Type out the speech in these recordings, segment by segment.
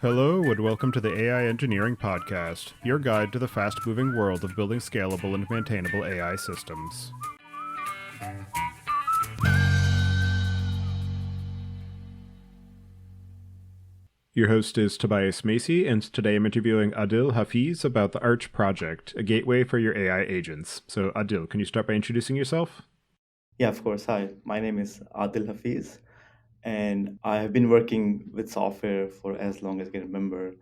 Hello, and welcome to the AI Engineering Podcast, your guide to the fast-moving world of building scalable and maintainable AI systems. Your host is Tobias Macey, and today I'm interviewing Adil Hafeez about the Arch project, a gateway for your AI agents. So, Adil, can you start by introducing yourself? Yeah, of course. Hi, my name is Adil Hafeez, and I have been working with software for as long as I can remember.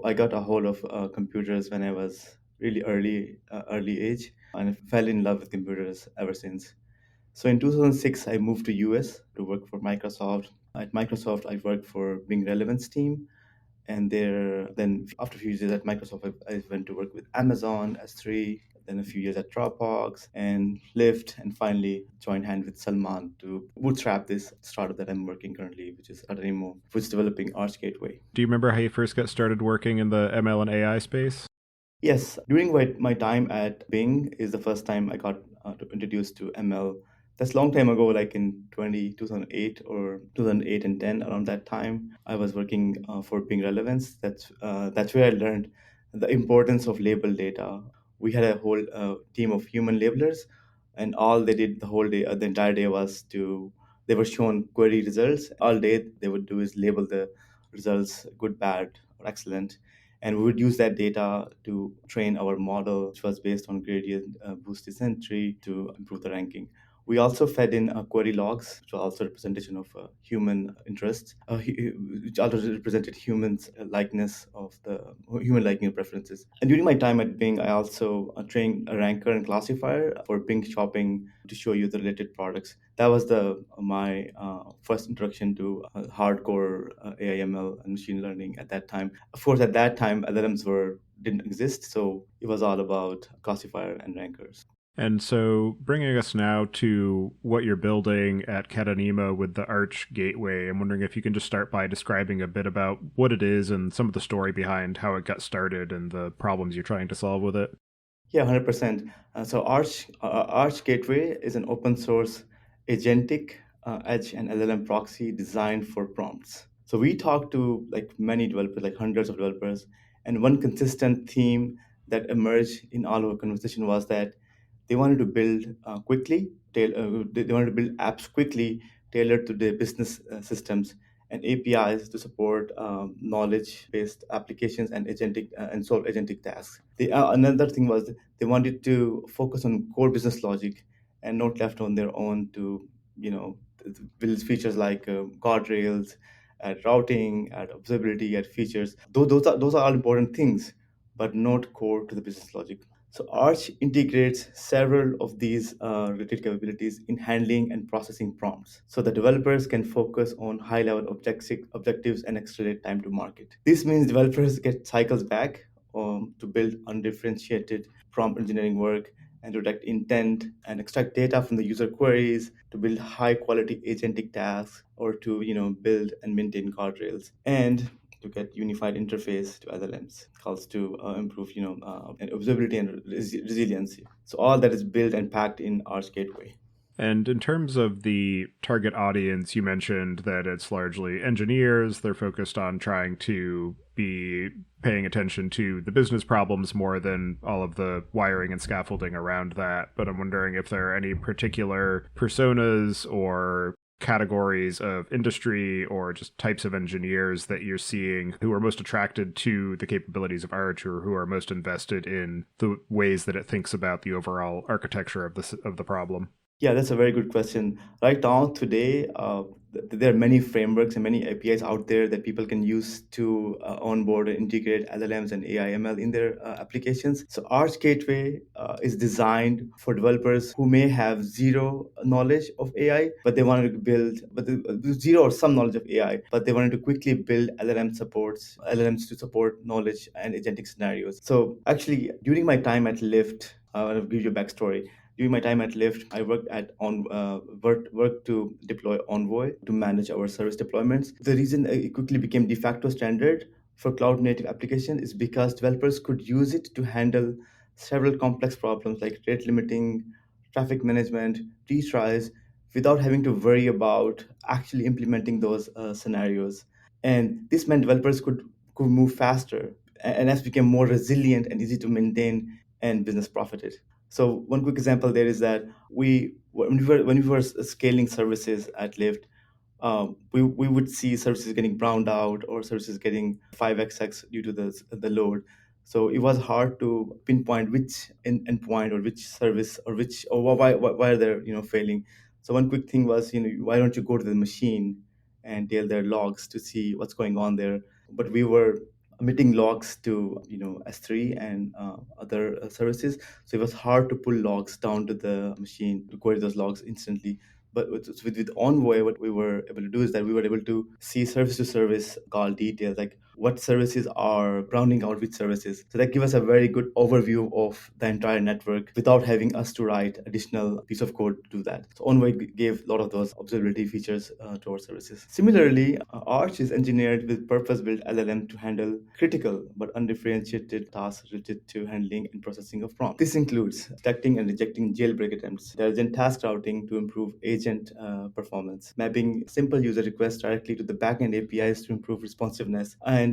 I got a hold of computers when I was really early age, and I fell in love with computers ever since. So in 2006, I moved to US to work for Microsoft. At Microsoft, I worked for Bing Relevance team, and then after a few years at Microsoft, I went to work with Amazon S3, then a few years at Dropbox and Lyft, and finally joined hand with Salman to bootstrap this startup that I'm working currently, which is Adremo, which is developing Arch Gateway. Do you remember how you first got started working in the ML and AI space? Yes, during my time at Bing is the first time I got introduced to ML. That's a long time ago, like in 2008 or 2008 and 10, around that time. I was working for Bing Relevance. That's where I learned the importance of label data. We had a whole team of human labelers, and all they did the whole day, the entire day was they were shown query results. All day they would do is label the results good, bad, or excellent, and we would use that data to train our model, which was based on gradient boosted entry to improve the ranking. We also fed in query logs, which was also a representation of human interests, which also represented humans' likeness of the human liking preferences. And during my time at Bing, I also trained a ranker and classifier for Bing Shopping to show you the related products. That was the my first introduction to hardcore AI/ML and machine learning at that time. Of course, at that time, LLMs didn't exist, so it was all about classifier and rankers. And so, bringing us now to what you're building at Catanema with the Arch Gateway, I'm wondering if you can just start by describing a bit about what it is and some of the story behind how it got started and the problems you're trying to solve with it. Yeah, 100%. So Arch Gateway is an open source agentic edge and LLM proxy designed for prompts. So we talked to like many developers, like hundreds of developers, and one consistent theme that emerged in all our conversation was that they wanted to build they wanted to build apps quickly, tailored to their business systems and APIs to support knowledge-based applications and solve agentic tasks. Another thing was they wanted to focus on core business logic and not left on their own to build features like guardrails, add routing, add observability, add features. Those are all important things, but not core to the business logic. So Arch integrates several of these related capabilities in handling and processing prompts, so the developers can focus on high-level objectives and accelerate time to market. This means developers get cycles back to build undifferentiated prompt engineering work and to detect intent and extract data from the user queries to build high-quality agentic tasks or to build and maintain guardrails and to get unified interface to LLMs, calls to improve, and observability and resiliency. So all that is built and packed in Arch Gateway. And in terms of the target audience, you mentioned that it's largely engineers. They're focused on trying to be paying attention to the business problems more than all of the wiring and scaffolding around that. But I'm wondering if there are any particular personas or categories of industry or just types of engineers that you're seeing who are most attracted to the capabilities of Arch or who are most invested in the ways that it thinks about the overall architecture of the problem. Yeah, that's a very good question. Right now, today, there are many frameworks and many APIs out there that people can use to onboard and integrate LLMs and AI/ML in their applications. So Arch Gateway is designed for developers who may have zero knowledge of AI, but they wanted to zero or some knowledge of AI, but they wanted to quickly build LLMs to support knowledge and agentic scenarios. So actually, during my time at Lyft, I'll give you a backstory. During my time at Lyft, I worked to deploy Envoy to manage our service deployments. The reason it quickly became de facto standard for cloud native application is because developers could use it to handle several complex problems like rate limiting, traffic management, retries, without having to worry about actually implementing those scenarios. And this meant developers could move faster and as became more resilient and easy to maintain and business profited. So one quick example there is that when we were scaling services at Lyft, we would see services getting browned out or services getting 5xx due to the load. So it was hard to pinpoint which endpoint or which service or which or why they're failing. So one quick thing was, why don't you go to the machine and tail their logs to see what's going on there? But we were emitting logs to S3 and other services, so it was hard to pull logs down to the machine to query those logs instantly. But with Envoy, what we were able to do is that we were able to see service to service call details, like what services are grounding out which services. So that gives us a very good overview of the entire network without having us to write additional piece of code to do that. So Envoy gave a lot of those observability features to our services. Similarly, Arch is engineered with purpose-built LLM to handle critical but undifferentiated tasks related to handling and processing of prompts. This includes detecting and rejecting jailbreak attempts, intelligent task routing to improve agent performance, mapping simple user requests directly to the backend APIs to improve responsiveness, and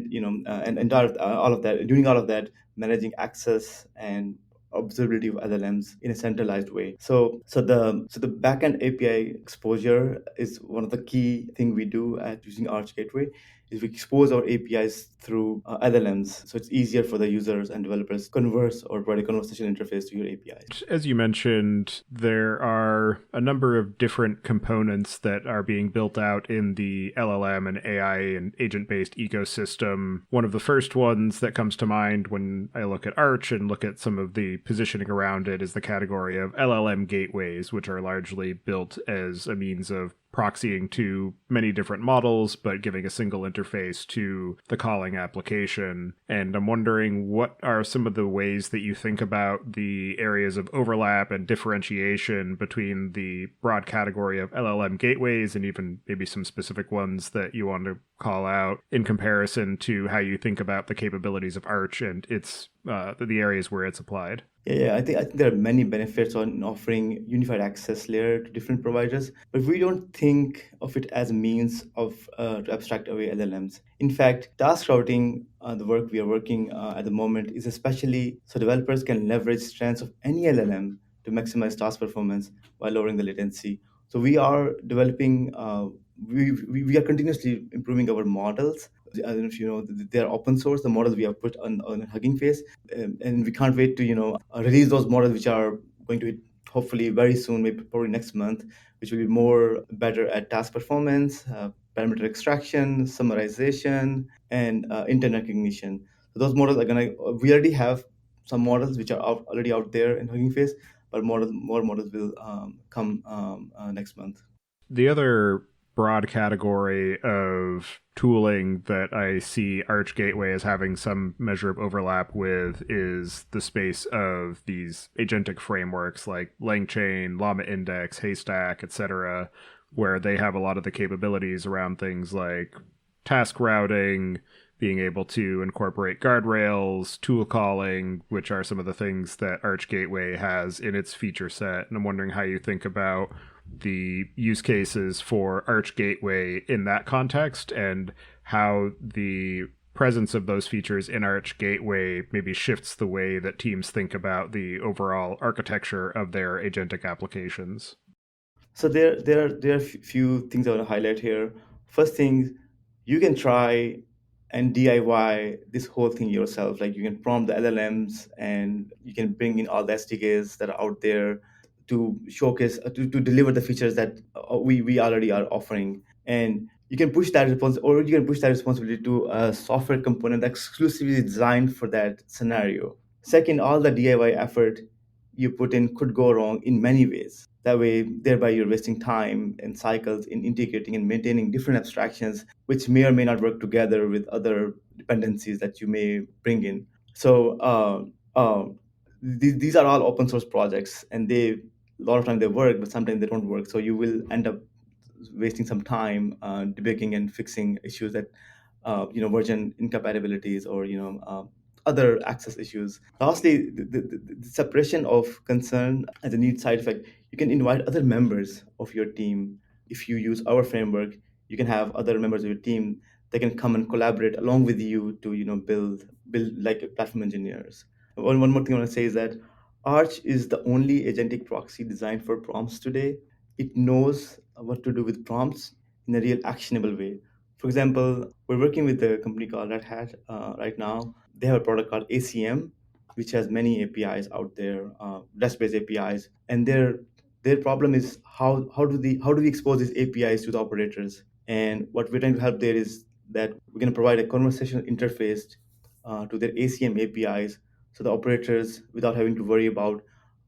all of that. Doing all of that, managing access and observability of LLMs in a centralized way. So the backend API exposure is one of the key thing we do at using Arch Gateway. Is we expose our APIs through LLMs, so it's easier for the users and developers to converse or provide a conversational interface to your APIs. As you mentioned, there are a number of different components that are being built out in the LLM and AI and agent-based ecosystem. One of the first ones that comes to mind when I look at Arch and look at some of the positioning around it is the category of LLM gateways, which are largely built as a means of proxying to many different models, but giving a single interface to the calling application. And I'm wondering, what are some of the ways that you think about the areas of overlap and differentiation between the broad category of LLM gateways and even maybe some specific ones that you want to call out in comparison to how you think about the capabilities of Arch and its the areas where it's applied? Yeah, I think there are many benefits on offering unified access layer to different providers, but we don't think of it as a means of to abstract away LLMs. In fact, task routing, the work we are working at the moment, is especially so developers can leverage strengths of any LLM to maximize task performance while lowering the latency. So we are developing, we are continuously improving our models. I don't know if you know, they're open source, the models we have put on Hugging Face, and we can't wait to release those models, which are going to be hopefully very soon, maybe probably next month, which will be more better at task performance, parameter extraction, summarization, and intent recognition. So those models are gonna. We already have some models which are already out there in Hugging Face, but more models will come next month. The other broad category of tooling that I see Arch Gateway as having some measure of overlap with is the space of these agentic frameworks like LangChain, Llama Index, Haystack, etc., where they have a lot of the capabilities around things like task routing, being able to incorporate guardrails, tool calling, which are some of the things that Arch Gateway has in its feature set. And I'm wondering how you think about the use cases for Arch Gateway in that context and how the presence of those features in Arch Gateway maybe shifts the way that teams think about the overall architecture of their agentic applications. So there are a few things I want to highlight here. First thing, you can try and DIY this whole thing yourself. Like you can prompt the LLMs and you can bring in all the SDKs that are out there to showcase to deliver the features that we already are offering. And you can push that or you can push that responsibility to a software component exclusively designed for that scenario. Second, all the DIY effort you put in could go wrong in many ways. That way, thereby you're wasting time and cycles in integrating and maintaining different abstractions, which may or may not work together with other dependencies that you may bring in. So these are all open source projects, and they a lot of time they work, but sometimes they don't work. So you will end up wasting some time debugging and fixing issues that version incompatibilities or other access issues. Lastly, the separation of concern as a neat side effect. You can invite other members of your team. If you use our framework, you can have other members of your team that can come and collaborate along with you to build like platform engineers. One more thing I want to say is that Arch is the only agentic proxy designed for prompts today. It knows what to do with prompts in a real actionable way. For example, we're working with a company called Red Hat right now. They have a product called ACM, which has many APIs out there, REST-based APIs, and their problem is how do we expose these APIs to the operators? And what we're trying to help there is that we're going to provide a conversational interface to their ACM APIs, so the operators, without having to worry about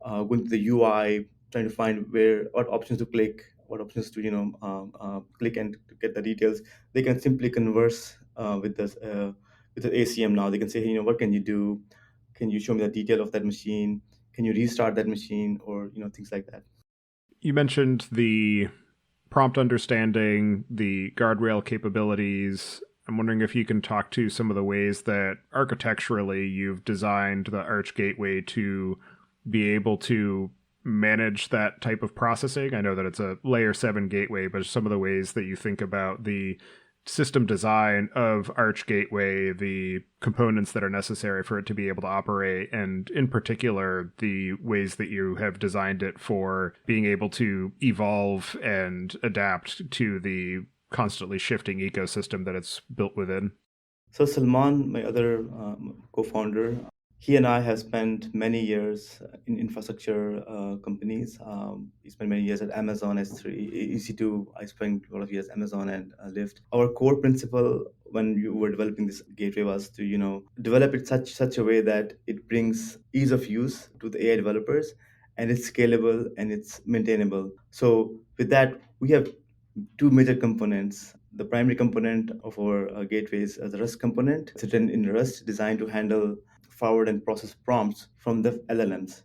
going to the UI, trying to find what options to click, what options to click and to get the details, they can simply converse with the ACM now. They can say, hey, what can you do? Can you show me the detail of that machine? Can you restart that machine, or things like that? You mentioned the prompt understanding, the guardrail capabilities. I'm wondering if you can talk to some of the ways that architecturally you've designed the Arch Gateway to be able to manage that type of processing. I know that it's a layer 7 gateway, but some of the ways that you think about the system design of Arch Gateway, the components that are necessary for it to be able to operate, and in particular, the ways that you have designed it for being able to evolve and adapt to the constantly shifting ecosystem that it's built within. So Salman, my other co-founder, he and I have spent many years in infrastructure companies. He spent many years at Amazon S3, EC2. I spent a lot of years at Amazon and Lyft. Our core principle when you were developing this gateway was to develop it such a way that it brings ease of use to the AI developers, and it's scalable and it's maintainable. So with that, we have two major components. The primary component of our gateway is the Rust component. It's written in Rust, designed to handle forward and process prompts from the LLMs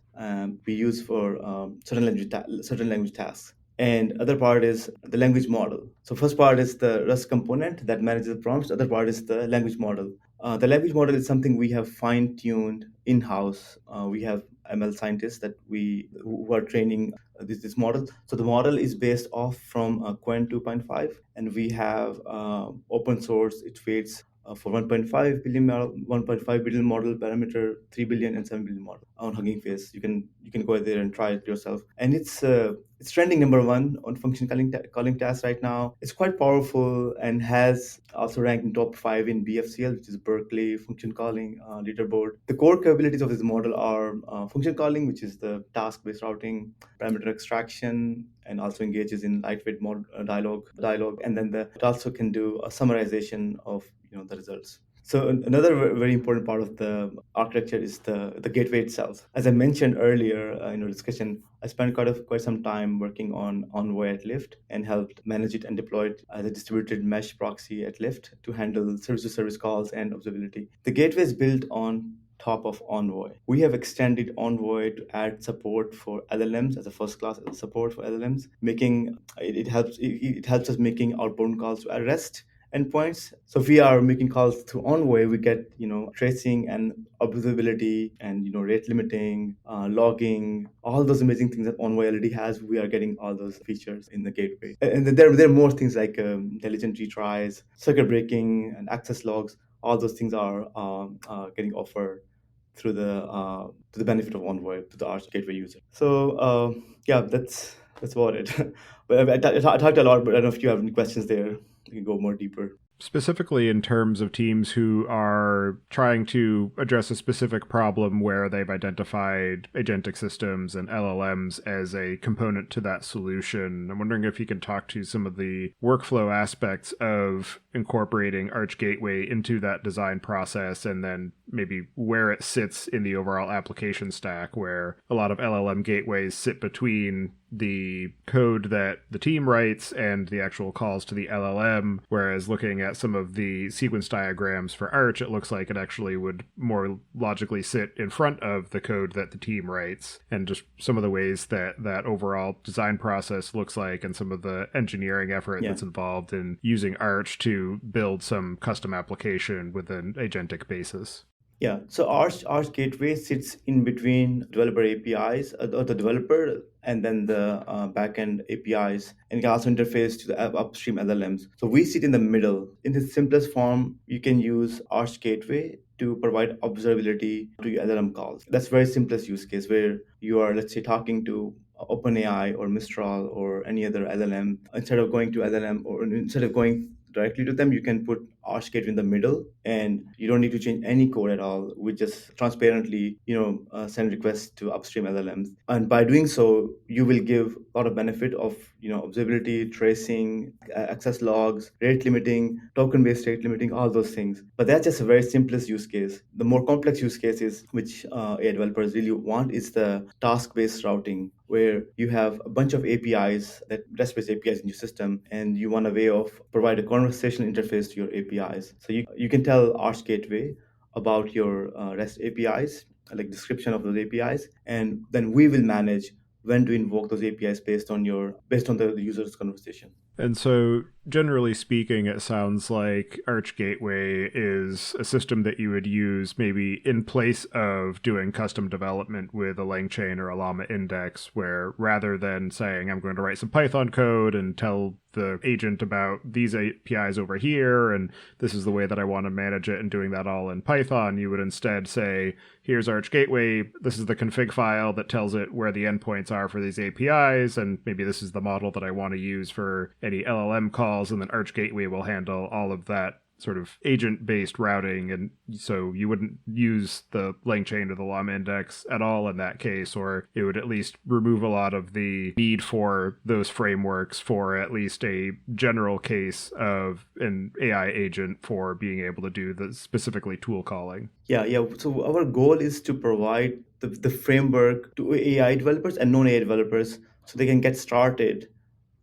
we use for certain language tasks. And other part is the language model. So first part is the Rust component that manages the prompts. The other part is the language model. The language model is something we have fine-tuned in-house. We have ML scientists who are training this model. So the model is based off from Quen 2.5, and we have open source. It fits for 1.5 billion model parameter, 3 billion and 7 billion model on Hugging Face. You can go there and try it yourself. And it's trending number one on function calling tasks right now. It's quite powerful and has also ranked in top 5 in BFCL, which is Berkeley function calling leaderboard. The core capabilities of this model are function calling, which is the task-based routing, parameter extraction, and also engages in lightweight dialogue, and then it also can do a summarization of the results. So another very important part of the architecture is the gateway itself. As I mentioned earlier in our discussion, I spent quite some time working on Envoy at Lyft and helped manage it and deploy it as a distributed mesh proxy at Lyft to handle service-to-service calls and observability. The gateway is built on top of Envoy. We have extended Envoy to add support for LLMs as a first class support for LLMs, making it helps us making outbound calls to REST endpoints. So if we are making calls through Envoy, we get tracing and observability and rate limiting, logging, all those amazing things that Envoy already has. We are getting all those features in the gateway, and there are more things like intelligent retries, circuit breaking, and access logs. All those things are getting offered through to the benefit of Envoy to the Arch Gateway user. So yeah, that's about it. But I talked a lot, but I don't know if you have any questions there. We can go more deeper. Specifically in terms of teams who are trying to address a specific problem where they've identified agentic systems and LLMs as a component to that solution. I'm wondering if you can talk to some of the workflow aspects of incorporating Arch Gateway into that design process, and then maybe where it sits in the overall application stack, where a lot of LLM gateways sit between the code that the team writes and the actual calls to the LLM, whereas looking at some of the sequence diagrams for Arch, it looks like it actually would more logically sit in front of the code that the team writes, and just some of the ways that overall design process looks like, and some of the engineering effort that's involved in using Arch to build some custom application with an agentic basis. Yeah, so Arch Gateway sits in between developer APIs, or the developer, and then the backend APIs, and can also interface to the upstream LLMs. So we sit in the middle. In the simplest form, you can use Arch Gateway to provide observability to your LLM calls. That's very simplest use case where you are, let's say, talking to OpenAI or Mistral or any other LLM. Instead of going to LLM, or instead of going directly to them, you can put Arch Gateway in the middle, and you don't need to change any code at all. We just transparently, send requests to upstream LLMs, and by doing so, you will give a lot of benefit of observability, tracing, access logs, rate limiting, token-based rate limiting, all those things. But that's just a very simplest use case. The more complex use cases, which AI developers really want, is the task-based routing, where you have a bunch of APIs, that REST-based APIs in your system, and you want a way of provide a conversational interface to your APIs. So you can tell Arch Gateway about your REST APIs, like description of those APIs, and then we will manage when to invoke those APIs based on the user's conversation. And so, generally speaking, it sounds like Arch Gateway is a system that you would use maybe in place of doing custom development with a LangChain or a Llama index, where rather than saying, I'm going to write some Python code and tell the agent about these APIs over here, and this is the way that I want to manage it, and doing that all in Python, you would instead say, here's Arch Gateway, this is the config file that tells it where the endpoints are for these APIs, and maybe this is the model that I want to use for any LLM calls, and then Arch Gateway will handle all of that sort of agent-based routing, and so you wouldn't use the LangChain or the Llama index at all in that case, or it would at least remove a lot of the need for those frameworks for at least a general case of an AI agent for being able to do the specifically tool calling. Yeah. So our goal is to provide the framework to AI developers and non-AI developers, so they can get started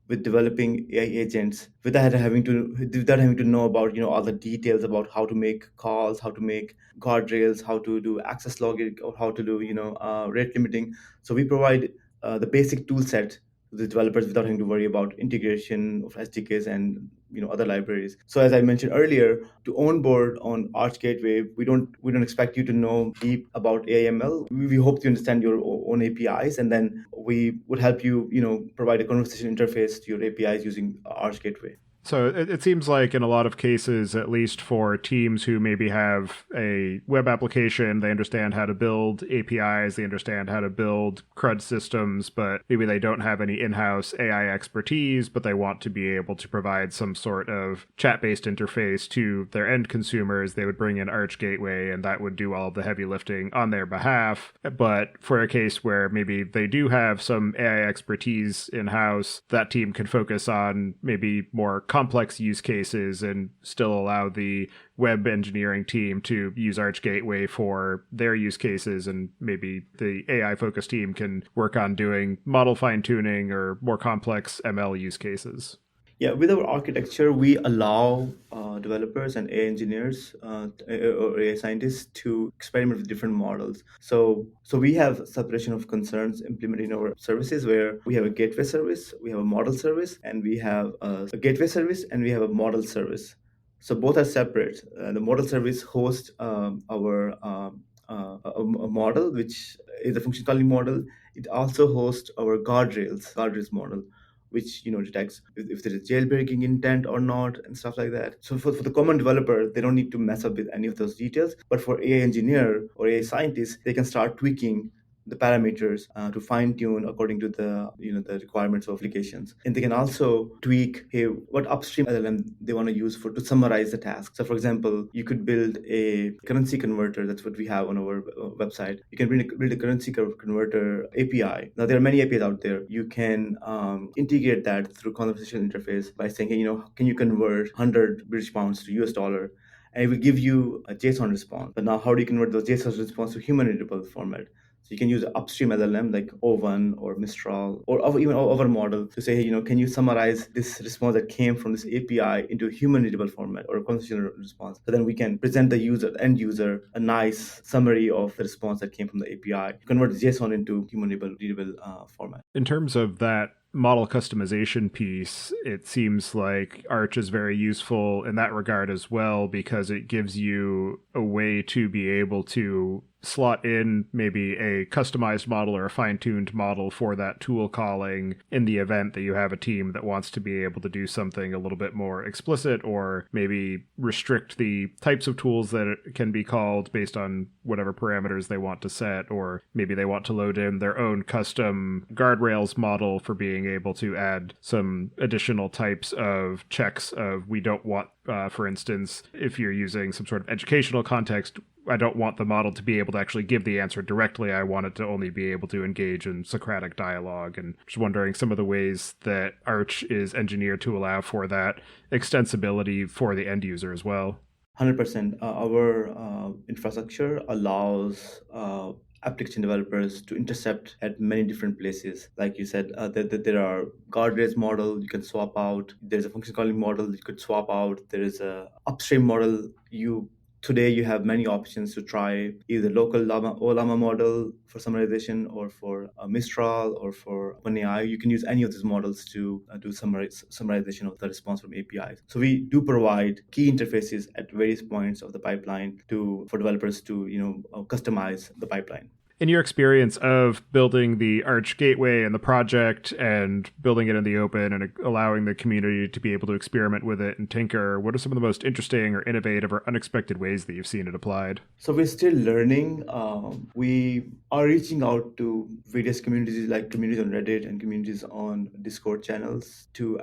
with developing AI agents without having to know about all the details about how to make calls, how to make guardrails, how to do access logging, or how to do rate limiting. So we provide the basic tool set to the developers without having to worry about integration of SDKs and other libraries. So as I mentioned earlier, to onboard on Arch Gateway, we don't expect you to know deep about AML. We hope you understand your own APIs, and then we would help you, provide a conversation interface to your APIs using Arch Gateway. So it seems like in a lot of cases, at least for teams who maybe have a web application, they understand how to build APIs, they understand how to build CRUD systems, but maybe they don't have any in-house AI expertise, but they want to be able to provide some sort of chat-based interface to their end consumers. They would bring in Arch Gateway, and that would do all of the heavy lifting on their behalf. But for a case where maybe they do have some AI expertise in-house, that team can focus on maybe more complex use cases and still allow the web engineering team to use Arch Gateway for their use cases, and maybe the AI focused team can work on doing model fine tuning or more complex ML use cases. Yeah, with our architecture, we allow developers and AI engineers or AI scientists to experiment with different models. So we have separation of concerns implemented in our services, where we have a gateway service, we have a model service, and we have a gateway service, and we have a model service. So both are separate. The model service hosts our a model, which is a function calling model. It also hosts our guardrails model, which detects if there is jailbreaking intent or not, and stuff like that. So for the common developer, they don't need to mess up with any of those details. But for AI engineer or AI scientists, they can start tweaking the parameters to fine tune according to the requirements of applications, and they can also tweak, hey, what upstream LLM they want to use to summarize the task. So for example, you could build a currency converter. That's what we have on our website. You can build a currency converter API. Now there are many APIs out there. You can integrate that through conversational interface by saying, hey, can you convert 100 British pounds to US dollar, and it will give you a JSON response. But now, how do you convert those JSON response to human readable format? So you can use an upstream LLM like O1 or Mistral or even our model to say, hey, can you summarize this response that came from this API into a human readable format or a conversational response? So then we can present the end user, a nice summary of the response that came from the API, convert the JSON into human readable format. In terms of that model customization piece, it seems like Arch is very useful in that regard as well, because it gives you a way to be able to slot in maybe a customized model or a fine-tuned model for that tool calling in the event that you have a team that wants to be able to do something a little bit more explicit, or maybe restrict the types of tools that it can be called based on whatever parameters they want to set, or maybe they want to load in their own custom guardrails model for being able to add some additional types of checks of we don't want, for instance, if you're using some sort of educational context, I don't want the model to be able to actually give the answer directly. I want it to only be able to engage in Socratic dialogue. And just wondering some of the ways that Arch is engineered to allow for that extensibility for the end user as well. 100%. Our infrastructure allows application developers to intercept at many different places. Like you said, there are guardrails model you can swap out. There's a function calling model you could swap out. There is a upstream model. Today you have many options to try either local Llama model for summarization, or for Mistral, or for OpenAI. You can use any of these models to do summarization of the response from APIs. So we do provide key interfaces at various points of the pipeline for developers to customize the pipeline. In your experience of building the Arch Gateway and the project and building it in the open and allowing the community to be able to experiment with it and tinker, what are some of the most interesting or innovative or unexpected ways that you've seen it applied? So we're still learning. We are reaching out to various communities, like communities on Reddit and communities on Discord channels, to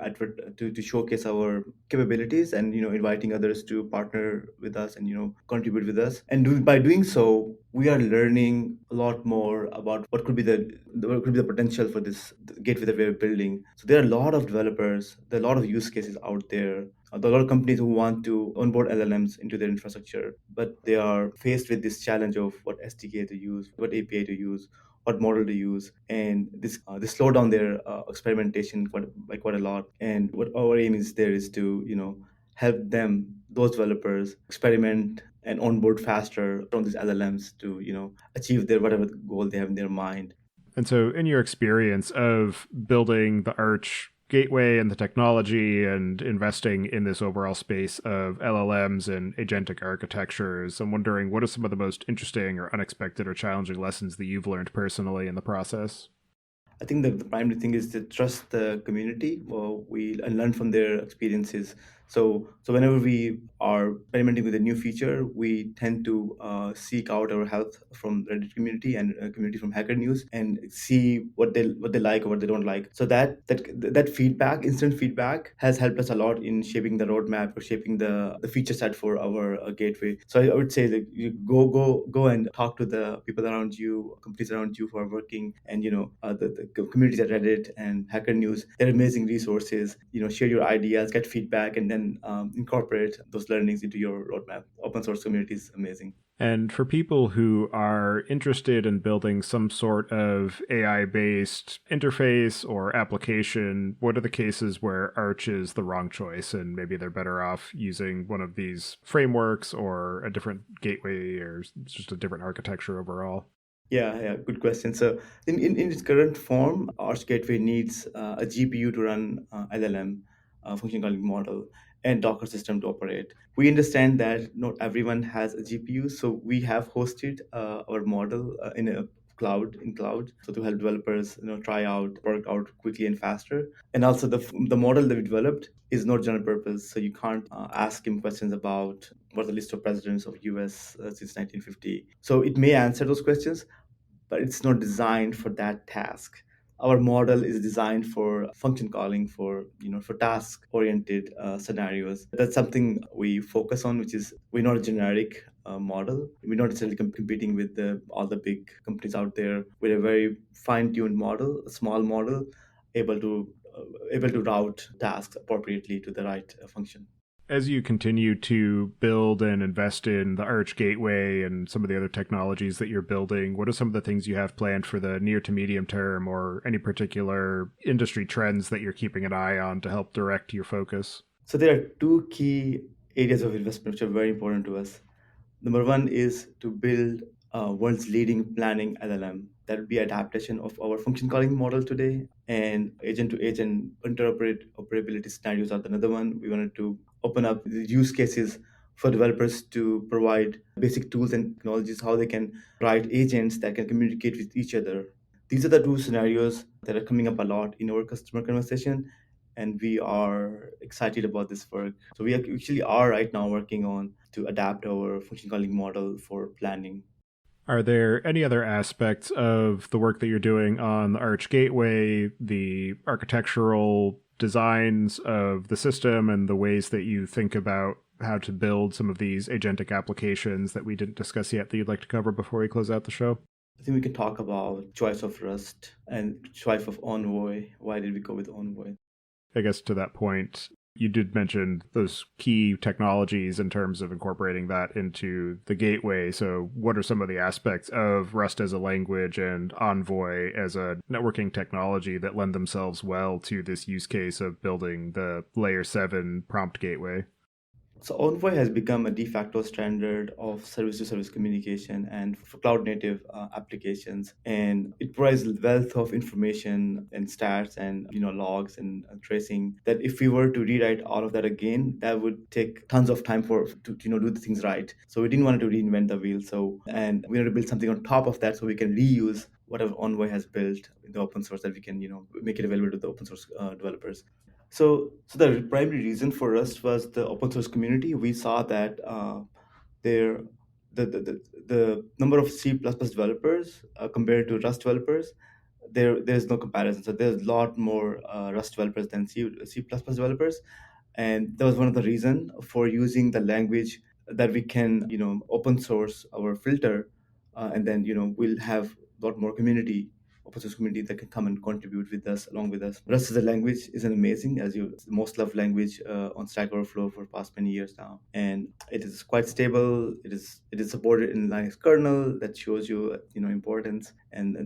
showcase our capabilities, and inviting others to partner with us and contribute with us. And by doing so, we are learning a lot more about what could be the potential for this gateway that we're building. So there are a lot of developers, there are a lot of use cases out there. There are a lot of companies who want to onboard LLMs into their infrastructure, but they are faced with this challenge of what SDK to use, what API to use, what model to use, and this slow down their experimentation quite a lot. And what our aim is there is to help those developers experiment and onboard faster from these LLMs to achieve their whatever goal they have in their mind. And so, in your experience of building the Arch Gateway and the technology and investing in this overall space of LLMs and agentic architectures, I'm wondering, what are some of the most interesting or unexpected or challenging lessons that you've learned personally in the process? I think the primary thing is to trust the community, and learn from their experiences. So whenever we are experimenting with a new feature, we tend to seek out our help from Reddit community and community from Hacker News, and see what they like or what they don't like. So that feedback, instant feedback, has helped us a lot in shaping the roadmap or shaping the feature set for our gateway. So I would say that you go and talk to the people around you, companies around you who are working, and the communities at Reddit and Hacker News. They're amazing resources. Share your ideas, get feedback, and then incorporate those learnings into your roadmap. Open source community is amazing. And for people who are interested in building some sort of AI based interface or application, what are the cases where Arch is the wrong choice and maybe they're better off using one of these frameworks or a different gateway or just a different architecture overall? Yeah, good question. So in its current form, Arch Gateway needs a GPU to run LLM, function calling model, and Docker system to operate. We understand that not everyone has a GPU, so we have hosted our model in cloud, so to help developers try out work out quickly and faster. And also the model that we developed is not general purpose, so you can't ask him questions about what the list of presidents of US since 1950. So it may answer those questions, but it's not designed for that task. Our model is designed for function calling, for task oriented scenarios. That's something we focus on, which is we're not a generic model. We're not necessarily competing with all the big companies out there. We're a very fine tuned model, a small model, able to able to route tasks appropriately to the right function. As you continue to build and invest in the Arch Gateway and some of the other technologies that you're building, what are some of the things you have planned for the near to medium term, or any particular industry trends that you're keeping an eye on to help direct your focus? So there are two key areas of investment which are very important to us. Number one is to build world's leading planning LLM. That would be adaptation of our function calling model today. And agent to agent interoperability scenarios are another one. We wanted to open up the use cases for developers to provide basic tools and technologies, how they can write agents that can communicate with each other. These are the two scenarios that are coming up a lot in our customer conversation, and we are excited about this work. So we actually are right now working on to adapt our function calling model for planning. Are there any other aspects of the work that you're doing on the Arch Gateway, the architectural designs of the system, and the ways that you think about how to build some of these agentic applications that we didn't discuss yet that you'd like to cover before we close out the show? I think we can talk about choice of Rust and choice of Envoy. Why did we go with Envoy? I guess to that point, you did mention those key technologies in terms of incorporating that into the gateway. So, what are some of the aspects of Rust as a language and Envoy as a networking technology that lend themselves well to this use case of building the layer 7 prompt gateway? So Envoy has become a de facto standard of service-to-service communication and for cloud-native applications, and it provides a wealth of information and stats and logs and tracing. That if we were to rewrite all of that again, that would take tons of time for to do the things right. So we didn't want to reinvent the wheel. And we wanted to build something on top of that so we can reuse whatever Envoy has built in the open source, that we can make it available to the open source developers. So the primary reason for Rust was the open source community. We saw that there the number of C++ developers compared to Rust developers, there's no comparison. So there's a lot more Rust developers than C++ developers, and that was one of the reason for using the language, that we can open source our filter, and then we'll have a lot more community, open source community, that can come and contribute with us, along with us. Rust as a language is an amazing, as you it's the most loved language on Stack Overflow for past many years now, and it is quite stable. It is supported in Linux kernel. That shows you importance, and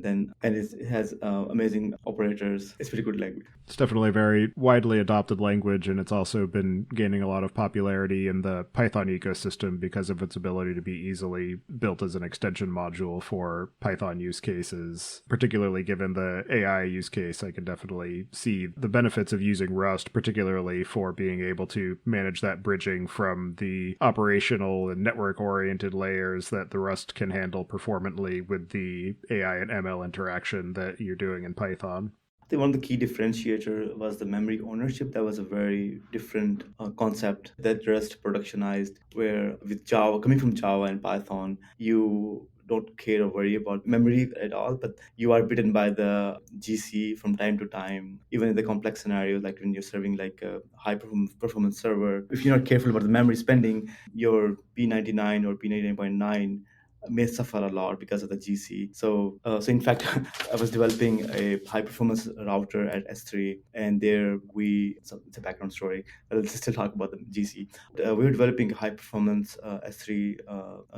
it has amazing operators. It's pretty good language. It's definitely a very widely adopted language, and it's also been gaining a lot of popularity in the Python ecosystem because of its ability to be easily built as an extension module for Python use cases. Particularly given the AI use case, I can definitely see the benefits of using Rust, particularly for being able to manage that bridging from the operational and network-oriented layers that the Rust can handle performantly with the AI and ML interaction that you're doing in Python. I think one of the key differentiator was the memory ownership. That was a very different concept that Rust productionized, where with Java, coming from Java and Python, you don't care or worry about memory at all, but you are bitten by the GC from time to time, even in the complex scenarios, like when you're serving like a high performance server. If you're not careful about the memory spending, your P99 or P99.9 may suffer a lot because of the GC. So in fact, I was developing a high performance router at S3, and there it's a background story. I'll still talk about the GC. We were developing a high performance S3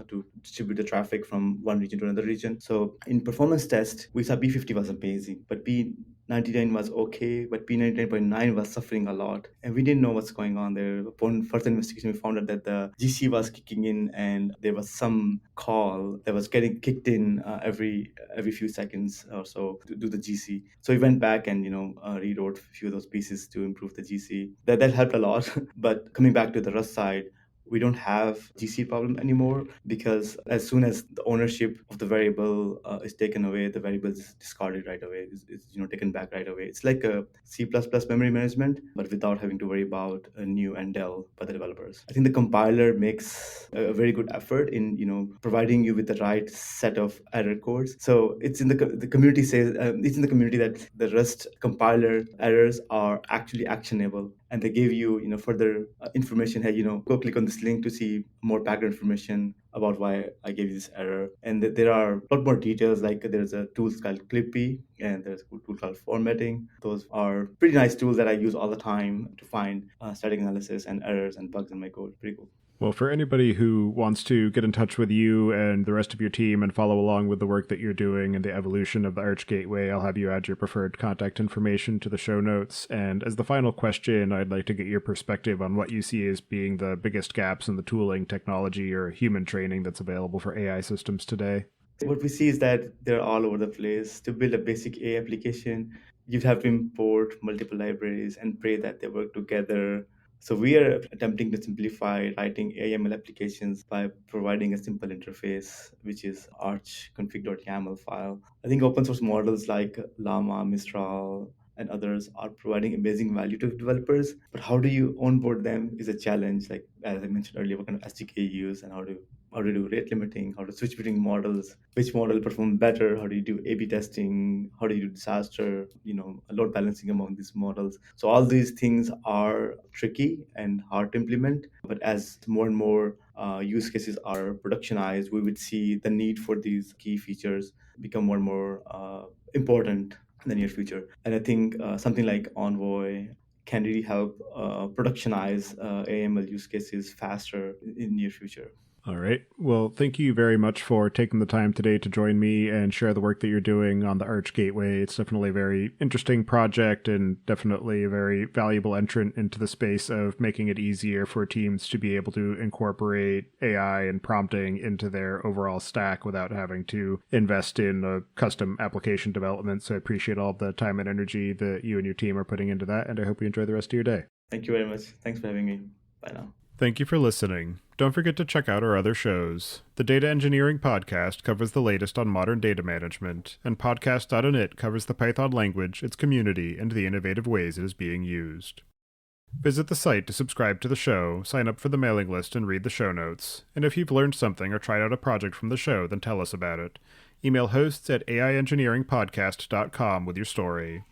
to distribute the traffic from one region to another region. So in performance test, we saw P50 was amazing, but P99 was okay, but P99.9 was suffering a lot, and we didn't know what's going on there. Upon further investigation, we found out that the GC was kicking in, and there was some call that was getting kicked in every few seconds or so to do the GC. So we went back and rewrote a few of those pieces to improve the GC. That helped a lot. But coming back to the Rust side, we don't have GC problem anymore, because as soon as the ownership of the variable is taken away, the variable is discarded right away. It's taken back right away. It's like a C++ memory management, but without having to worry about a new endel by the developers. I think the compiler makes a very good effort in providing you with the right set of error codes. So it's in the community says it's in the community that the Rust compiler errors are actually actionable, and they give you further information. Hey, go click on this link to see more background information about why I gave you this error. And there are a lot more details, like there's a tool called Clippy, and there's a tool called formatting. Those are pretty nice tools that I use all the time to find static analysis and errors and bugs in my code. Pretty cool. Well, for anybody who wants to get in touch with you and the rest of your team and follow along with the work that you're doing and the evolution of the Arch Gateway, I'll have you add your preferred contact information to the show notes. And as the final question, I'd like to get your perspective on what you see as being the biggest gaps in the tooling, technology, or human training that's available for AI systems today. What we see is that they're all over the place. To build a basic AI application, you'd have to import multiple libraries and pray that they work together. So we are attempting to simplify writing AML applications by providing a simple interface, which is arch config.yaml file. I think open source models like Llama, Mistral, and others are providing amazing value to developers. But how do you onboard them is a challenge. Like as I mentioned earlier, what kind of SDK you use and how to do rate limiting, how to switch between models, which model perform better, how do you do A/B testing, how do you do disaster, load balancing among these models. So all these things are tricky and hard to implement. But as more and more use cases are productionized, we would see the need for these key features become more and more important in the near future. And I think something like Envoy can really help productionize AML use cases faster in near future. All right. Well, thank you very much for taking the time today to join me and share the work that you're doing on the Arch Gateway. It's definitely a very interesting project and definitely a very valuable entrant into the space of making it easier for teams to be able to incorporate AI and prompting into their overall stack without having to invest in a custom application development. So I appreciate all the time and energy that you and your team are putting into that, and I hope you enjoy the rest of your day. Thank you very much. Thanks for having me. Bye now. Thank you for listening. Don't forget to check out our other shows. The Data Engineering Podcast covers the latest on modern data management, and Podcast.init covers the Python language, its community, and the innovative ways it is being used. Visit the site to subscribe to the show, sign up for the mailing list, and read the show notes. And if you've learned something or tried out a project from the show, then tell us about it. Email hosts at aiengineeringpodcast.com with your story.